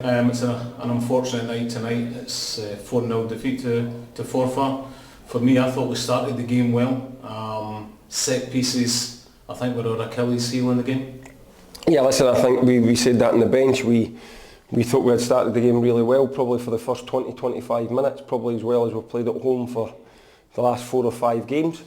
It's an unfortunate night tonight. It's a 4-0 defeat to Forfar. For me, I thought we started the game well. Set pieces, I think, were our Achilles heel in the game. Yeah, listen, I think we said that on the bench. We thought we had started the game really well, probably for the first 20-25 minutes, probably as well as we've played at home for the last 4 or 5 games.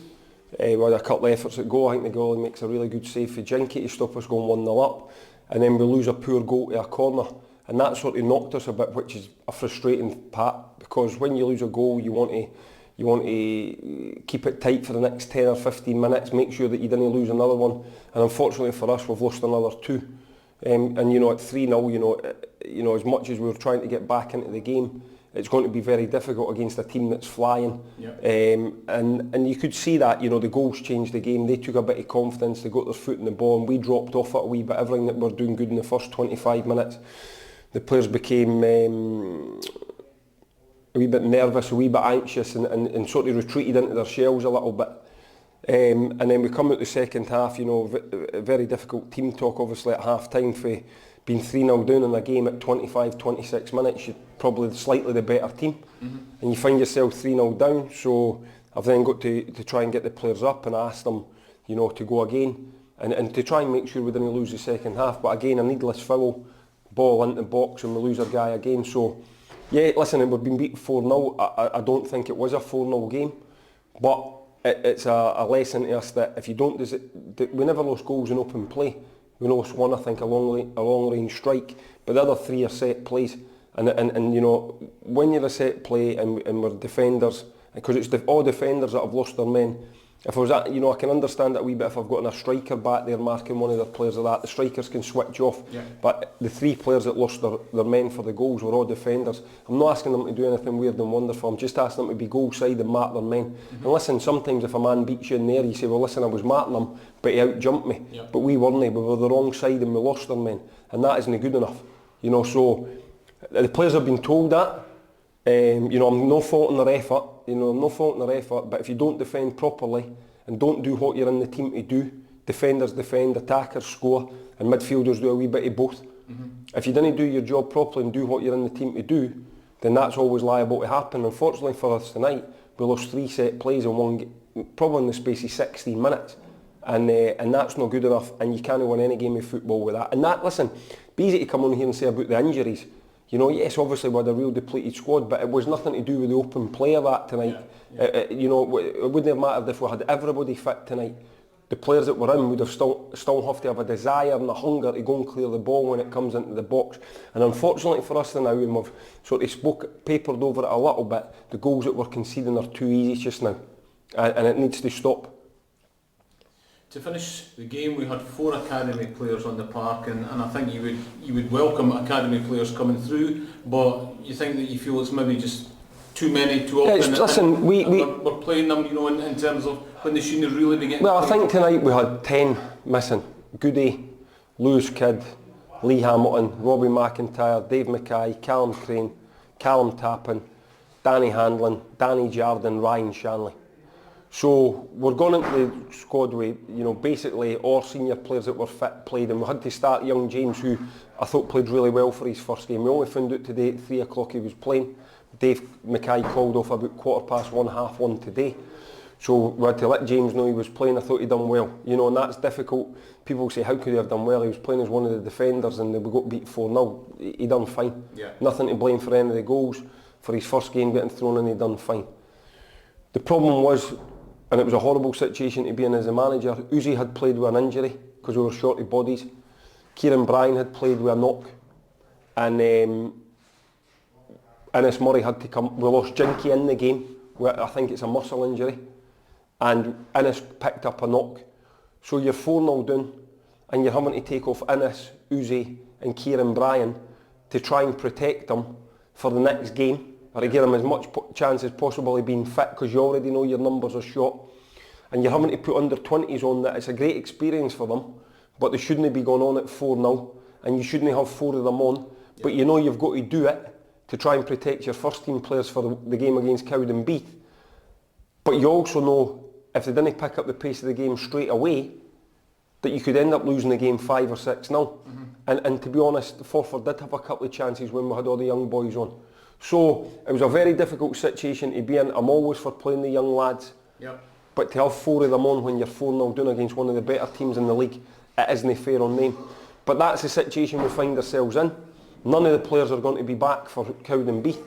We had a couple of efforts at goal. I think the goalie makes a really good save for Jinky to stop us going 1-0 up. And then we lose a poor goal to a corner. And that sort of knocked us a bit, which is a frustrating part, because when you lose a goal, you want to keep it tight for the next 10 or 15 minutes, make sure that you didn't lose another one. And unfortunately for us, we've lost another 2. And you know, at 3-0, you know, as much as we were trying to get back into the game, it's going to be very difficult against a team that's flying. Yep. And you could see that, you know, the goals changed the game. They took a bit of confidence, they got their foot in the ball, and we dropped off it a wee bit. Everything that we're doing good in the first 25 minutes, the players became a wee bit nervous, a wee bit anxious, and sort of retreated into their shells a little bit. And then we come out the second half, you know, a very difficult team talk obviously at half time. For being 3-0 down in a game at 25-26 minutes, you're probably slightly the better team. Mm-hmm. And you find yourself 3-0 down, so I've then got to try and get the players up and ask them, you know, to go again and to try and make sure we didn't lose the second half. But again, a needless foul, ball into the box, and we lose our guy again. So yeah, listen, we've been beaten 4-0. I don't think it was a 4-0 game, but it's a lesson to us that if you don't, we never lost goals in open play. We lost one, I think, a long range strike, but the other 3 are set plays. And you know, when you're a set play and we're defenders, because it's all defenders that have lost their men. If I was at, you know, I can understand that a wee bit if I've got a striker back there marking one of their players or that, the strikers can switch off. Yeah. But the 3 players that lost their men for the goals were all defenders. I'm not asking them to do anything weird and wonderful, I'm just asking them to be goal side and mark their men. Mm-hmm. And listen, sometimes if a man beats you in there, you say, well listen, I was marking him, but he out-jumped me. Yeah. But we weren't, we were the wrong side and we lost our men. And that isn't good enough. You know, so the players have been told that. You know, I'm no faulting their effort. You know, I'm no faulting their effort, but if you don't defend properly and don't do what you're in the team to do, defenders defend, attackers score, and midfielders do a wee bit of both. Mm-hmm. If you didn't do your job properly and do what you're in the team to do, then that's always liable to happen. Unfortunately for us tonight, we lost 3 set plays in one, probably in the space of 16 minutes, and that's not good enough. And you can't win any game of football with that. And that, listen, it'd be easy to come on here and say about the injuries. You know, yes, obviously we had a real depleted squad, but it was nothing to do with the open play of that tonight. Yeah. You know, it wouldn't have mattered if we had everybody fit tonight. The players that were in would have still have to have a desire and a hunger to go and clear the ball when it comes into the box. And unfortunately for us now, and we've sort of papered over it a little bit, the goals that we're conceding are too easy just now, and it needs to stop. To finish the game, we had 4 academy players on the park, and I think you would welcome academy players coming through, but you think that you feel it's maybe just too many too often. Yeah, listen, we're playing them, you know, in terms of when they shouldn't really be getting. Well, I think tonight we had 10 missing. Goody, Lewis Kidd, Lee Hamilton, Robbie McIntyre, Dave Mackay, Callum Crane, Callum Tappin, Danny Handlin, Danny Jardine, Ryan Shanley. So we're going into the squad with, you know, basically all senior players that were fit played, and we had to start young James, who I thought played really well for his first game. We only found out today at 3 o'clock he was playing. Dave Mackay called off about 1:15, 1:30 today. So we had to let James know he was playing. I thought he'd done well, you know, and that's difficult. People say, how could he have done well? He was playing as one of the defenders and we got beat 4-0. He done fine. Yeah. Nothing to blame for any of the goals. For his first game getting thrown in, he done fine. The problem was, and it was a horrible situation to be in as a manager, Uzi had played with an injury because we were short of bodies. Kieran Bryan had played with a knock, and Innes Murray had to come. We lost Jinky in the game, where I think it's a muscle injury, and Innes picked up a knock. So you're 4-0 down, and you're having to take off Innes, Uzi and Kieran Bryan to try and protect them for the next game, or to give them as much chance as possible of being fit, because you already know your numbers are short, and you're having to put under 20s on that. It's a great experience for them, but they shouldn't be going on at 4-0, and you shouldn't have 4 of them on, but you know you've got to do it to try and protect your first team players for the game against Cowdenbeath. But you also know if they didn't pick up the pace of the game straight away, that you could end up losing the game 5 or 6-0. And to be honest, Forfar did have a couple of chances when we had all the young boys on. So it was a very difficult situation to be in. I'm always for playing the young lads. Yep. But to have 4 of them on when you're 4-0 down against one of the better teams in the league, it isn't fair on them. But that's the situation we find ourselves in. None of the players are going to be back for Cowdenbeath.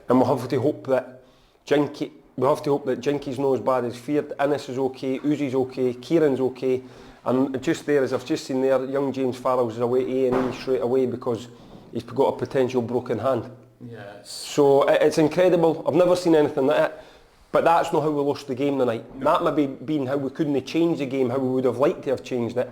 And we'll have to hope that Jinky's not as bad as feared. Innes is okay, Uzi's okay, Kieran's okay. And just there, as I've just seen there, young James Farrells is away A&E straight away because he's got a potential broken hand. Yes. So it's incredible. I've never seen anything like it. But that's not how we lost the game tonight. No. That may be been how we couldn't change the game, how we would have liked to have changed it.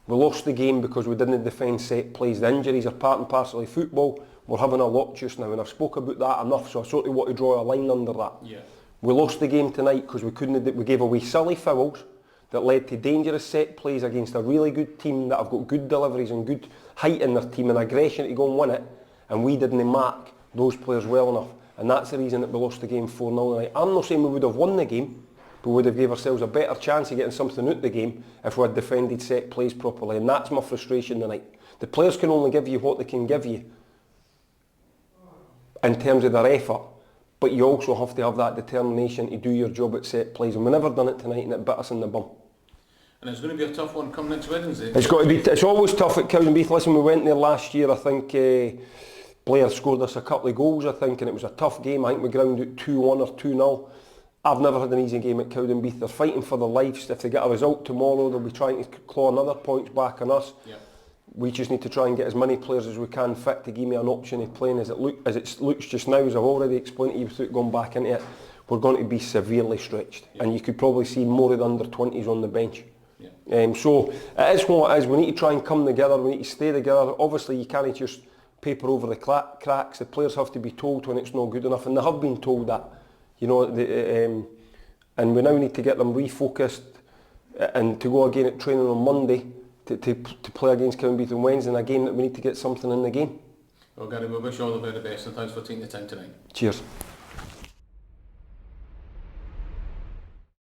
We lost the game because we didn't defend set plays. The injuries are part and parcel of football. We're having a lot just now, and I've spoke about that enough, so I sort of want to draw a line under that. Yeah. We lost the game tonight because we gave away silly fouls that led to dangerous set plays against a really good team that have got good deliveries and good height in their team and aggression to go and win it, and we didn't mark those players well enough, and that's the reason that we lost the game 4-0 tonight. I'm not saying we would have won the game, but we would have gave ourselves a better chance of getting something out of the game if we had defended set plays properly, and that's my frustration tonight. The players can only give you what they can give you in terms of their effort, but you also have to have that determination to do your job at set plays, and we never done it tonight, and it bit us in the bum. And it's going to be a tough one come next Wednesday. It's got to be. It's always tough at Cowdenbeath. Listen, we went there last year. I think Blair scored us a couple of goals. I think, and it was a tough game. I think we grounded 2-1 or 2-0. I've never had an easy game at Cowdenbeath. They're fighting for their lives. If they get a result tomorrow, they'll be trying to claw another points back on us. Yep. We just need to try and get as many players as we can fit to give me an option of playing as it looks just now. As I've already explained to you without going back into it, we're going to be severely stretched, and you could probably see more of the under-20s on the bench. So it is what it is. We need to try and come together. We need to stay together. Obviously, you can't just paper over the cracks. The players have to be told when it's not good enough, and they have been told that. You know, and we now need to get them refocused and to go again at training on Monday to play against Cowdenbeath on Wednesday, in a game that we need to get something in the game. Well, Gary, we wish you all the very best, and thanks for taking the time tonight. Cheers.